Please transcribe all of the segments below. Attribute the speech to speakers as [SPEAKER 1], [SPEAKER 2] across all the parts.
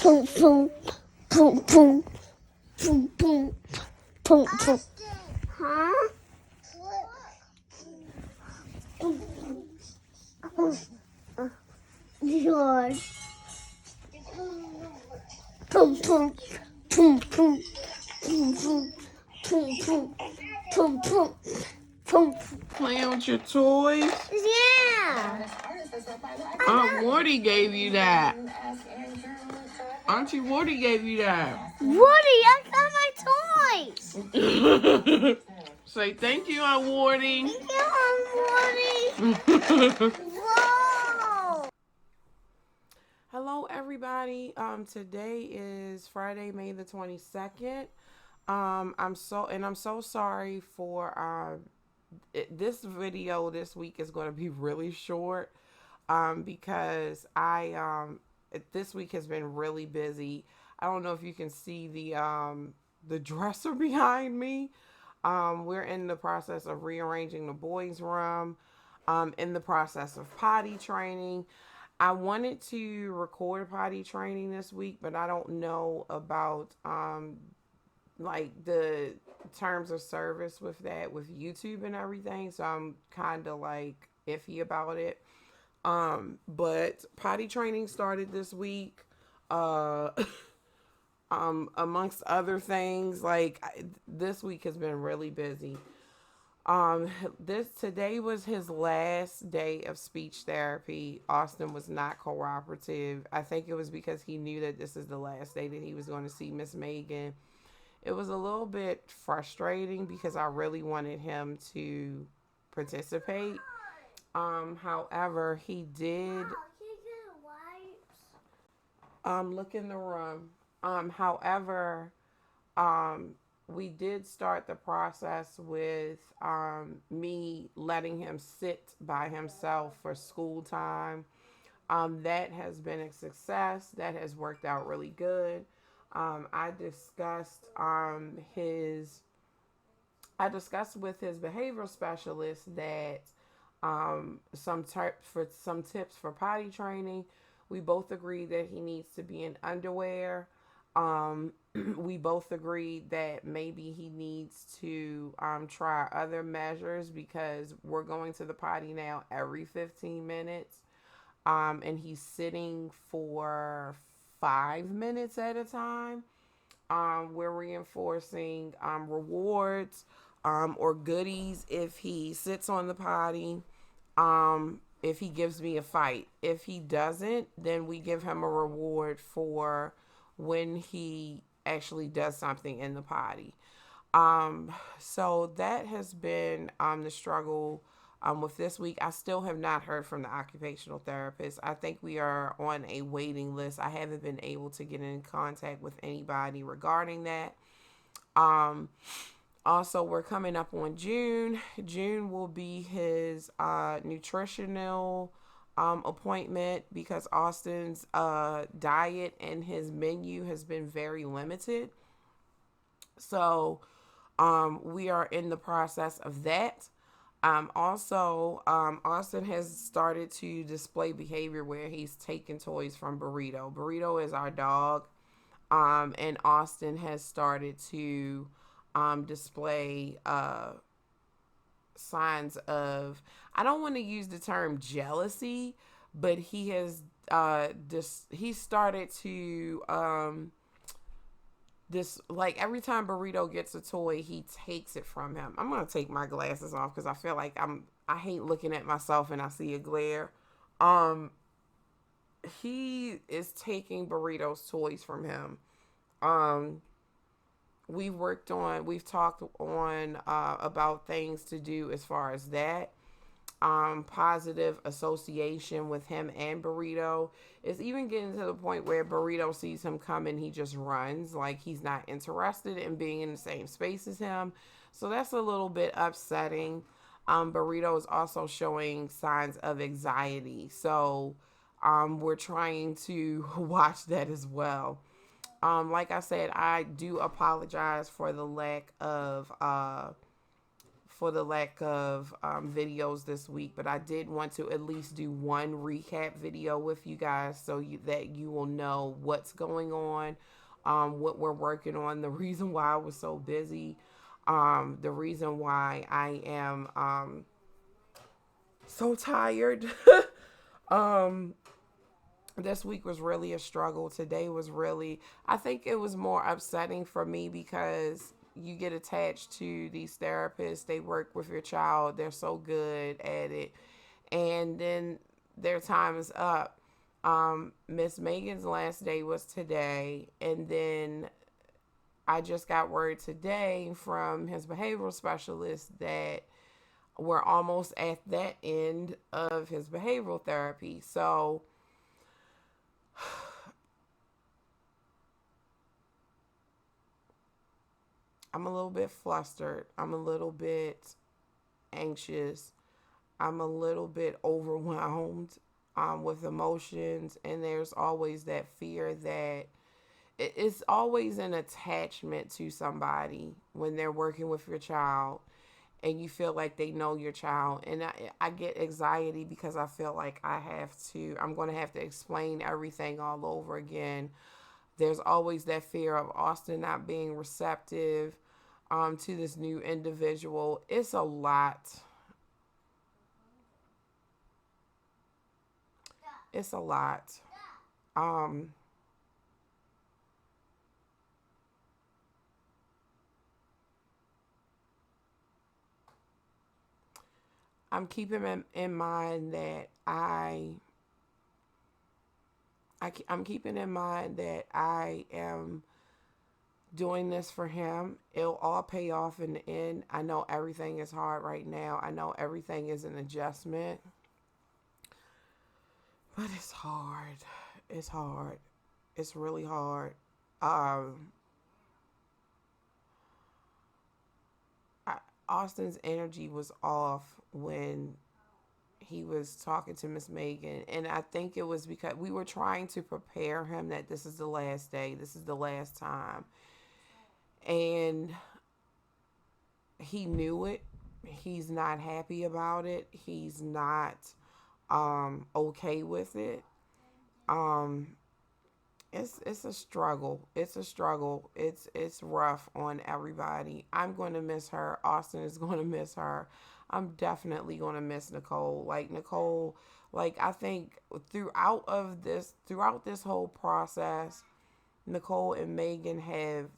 [SPEAKER 1] boom, boom, boom, boom, boom, boom, boom, boom. Huh? George. Boom, boom, boom, boom, boom, boom, boom, boom, boom, boom, boom.
[SPEAKER 2] Playing with your toys?
[SPEAKER 1] Yeah.
[SPEAKER 2] Aunt Wardy gave you that. Auntie Wardy gave you that.
[SPEAKER 1] Woody, I found my toys.
[SPEAKER 2] Say thank you, Aunt Wardy.
[SPEAKER 1] Thank you, Woody. Whoa.
[SPEAKER 2] Hello, everybody. Today is Friday, May the 22nd. I'm so sorry for this video this week is going to be really short. Because this week has been really busy. I don't know if you can see the dresser behind me. We're in the process of rearranging the boys' room. In the process of potty training. I wanted to record potty training this week, but I don't know about like the terms of service with that with YouTube and everything. So I'm kind of like iffy about it. But potty training started this week. Uh, amongst other things, this week has been really busy. Today was his last day of speech therapy. Austin was not cooperative. I think it was because he knew that this is the last day that he was going to see Miss Megan. It was a little bit frustrating because I really wanted him to participate. However, he did. Look in the room. However, we did start the process with me letting him sit by himself for school time. That has been a success. That has worked out really good. I discussed with his behavioral specialist that some tips for potty training. We both agreed that he needs to be in underwear. We both agreed that maybe he needs to try other measures because we're going to the potty now every 15 minutes. And he's sitting for 5 minutes at a time. We're reinforcing rewards or goodies if he sits on the potty. If he gives me a fight. If he doesn't, then we give him a reward for when he actually does something in the potty. So that has been the struggle with this week. I still have not heard from the occupational therapist. I think we are on a waiting list. I haven't been able to get in contact with anybody regarding that. Also, we're coming up on June. June will be his nutritional appointment because Austin's diet and his menu has been very limited. So we are in the process of that. Austin has started to display behavior where he's taking toys from Burrito. Burrito is our dog. And Austin has started to display signs of, I don't want to use the term jealousy, but he has he started to like every time Burrito gets a toy, he takes it from him. I'm gonna take my glasses off because I feel like I hate looking at myself and I see a glare. He is taking Burrito's toys from him. We've talked on about things to do as far as that. Positive association with him and Burrito is even getting to the point where Burrito sees him coming, he just runs, like he's not interested in being in the same space as him. So that's a little bit upsetting. Burrito is also showing signs of anxiety. So we're trying to watch that as well. Like I said, I do apologize for the lack of for the lack of videos this week, but I did want to at least do one recap video with you guys so that you will know what's going on, what we're working on, the reason why I was so busy, the reason why I am so tired. um, this week was really a struggle. Today was really, I think it was more upsetting for me because you get attached to these therapists. They work with your child. They're so good at it. And then their time is up. Miss Megan's last day was today. And then I just got word today from his behavioral specialist that we're almost at that end of his behavioral therapy. So I'm a little bit flustered. I'm a little bit anxious. I'm a little bit overwhelmed with emotions. And there's always that fear that it's always an attachment to somebody when they're working with your child and you feel like they know your child. And I get anxiety because I feel like I'm going to have to explain everything all over again. There's always that fear of Austin not being receptive to this new individual. It's a lot. It's a lot. Um, I'm keeping in mind that I'm keeping in mind that I am doing this for him. It'll all pay off in the end. I know everything is hard right now. I know everything is an adjustment. But it's hard. It's hard. It's really hard. Um, Austin's energy was off when he was talking to Miss Megan, and I think it was because we were trying to prepare him that this is the last day, this is the last time, and he knew it. He's not happy about it. He's not okay with it. Um, it's a struggle. It's a struggle. It's rough on everybody. I'm going to miss her. Austin is going to miss her. I'm definitely going to miss Nicole. Like Nicole, like I think throughout this whole process, Nicole and Megan have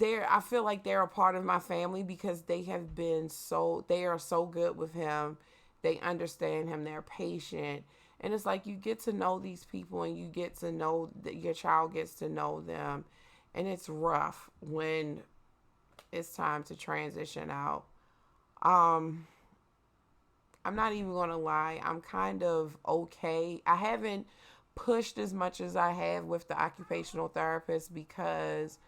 [SPEAKER 2] I feel like they're a part of my family because they are so good with him. They understand him. They're patient. And it's like you get to know these people and you get to know that your child gets to know them. And it's rough when it's time to transition out. Um, I'm not even going to lie. I'm kind of okay. I haven't pushed as much as I have with the occupational therapist because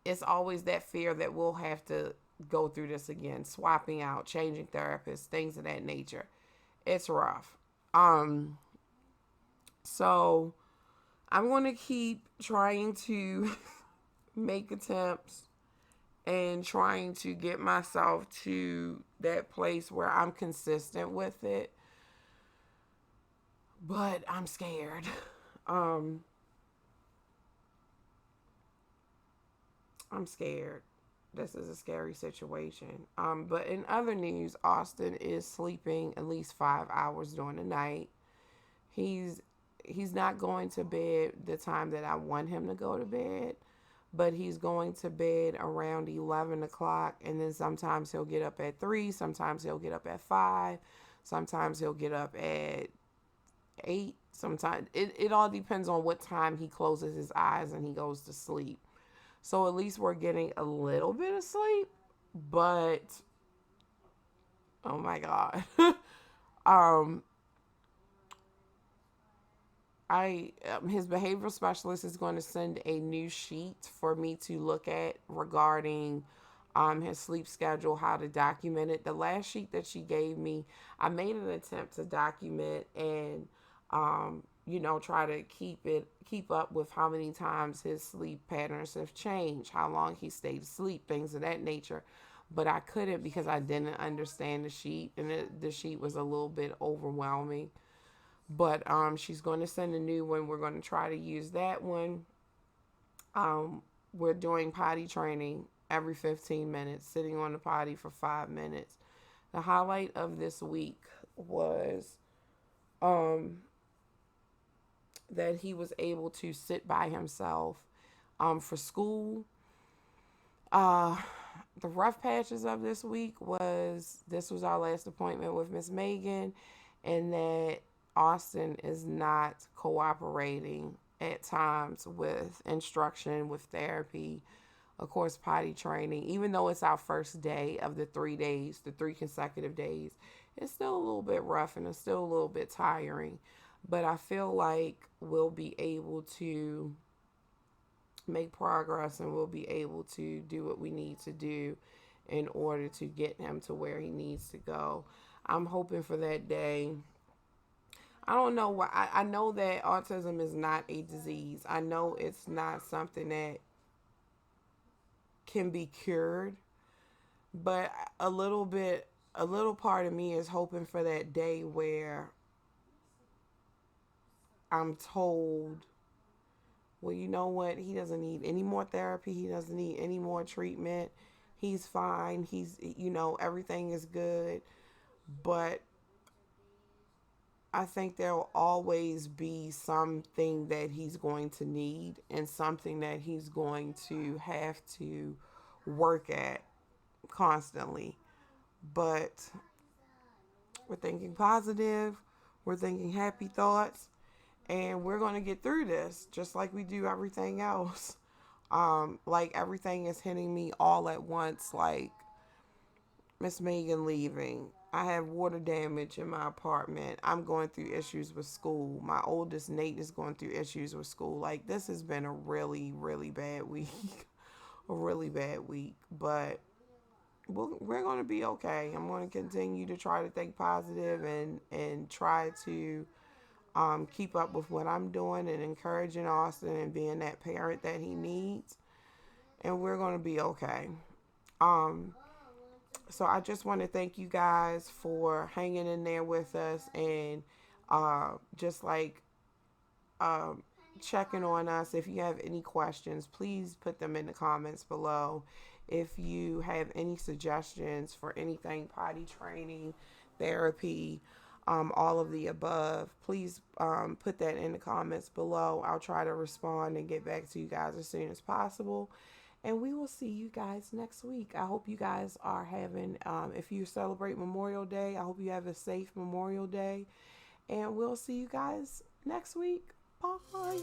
[SPEAKER 2] it's always that fear that we'll have to go through this again, swapping out, changing therapists, things of that nature. It's rough. Um, so I'm going to keep trying to make attempts and trying to get myself to that place where I'm consistent with it. But I'm scared. Um, I'm scared. This is a scary situation. But in other news, Austin is sleeping at least 5 hours during the night. He's he's not going to bed the time that I want him to go to bed, but he's going to bed around 11 o'clock, and then sometimes he'll get up at 3, sometimes he'll get up at 5, sometimes he'll get up at 8, sometimes it all depends on what time he closes his eyes and he goes to sleep. So at least we're getting a little bit of sleep, but oh my god. um I His behavioral specialist is going to send a new sheet for me to look at regarding his sleep schedule, how to document it. The last sheet that she gave me, I made an attempt to document, and try to keep up with how many times his sleep patterns have changed, how long he stayed asleep, things of that nature. But I couldn't because I didn't understand the sheet, and the sheet was a little bit overwhelming. But she's going to send a new one. We're going to try to use that one. We're doing potty training every 15 minutes, sitting on the potty for 5 minutes. The highlight of this week was that he was able to sit by himself for school. The rough patches of this week was our last appointment with Miss Megan, and that Austin is not cooperating at times with instruction, with therapy, of course, potty training. Even though it's our first day of the 3 days, the 3 consecutive days, it's still a little bit rough and it's still a little bit tiring. But I feel like we'll be able to make progress, and we'll be able to do what we need to do in order to get him to where he needs to go. I'm hoping for that day. I don't know why. I know that autism is not a disease. I know it's not something that can be cured, but a little part of me is hoping for that day where I'm told, well, you know what? He doesn't need any more therapy. He doesn't need any more treatment. He's fine. Everything is good. But I think there will always be something that he's going to need and something that he's going to have to work at constantly. But we're thinking positive. We're thinking happy thoughts. And we're going to get through this just like we do everything else. Like everything is hitting me all at once, like Miss Megan leaving. I have water damage in my apartment. I'm going through issues with school. My oldest, Nate, is going through issues with school. Like, this has been a really, really bad week. A really bad week. But we're going to be okay. I'm going to continue to try to think positive and try to keep up with what I'm doing and encouraging Austin and being that parent that he needs. And we're going to be okay. So I just want to thank you guys for hanging in there with us and just like checking on us. If you have any questions, please put them in the comments below. If you have any suggestions for anything, potty training, therapy, all of the above, please put that in the comments below. I'll try to respond and get back to you guys as soon as possible. And we will see you guys next week. I hope you guys are having, if you celebrate Memorial Day, I hope you have a safe Memorial Day. And we'll see you guys next week. Bye.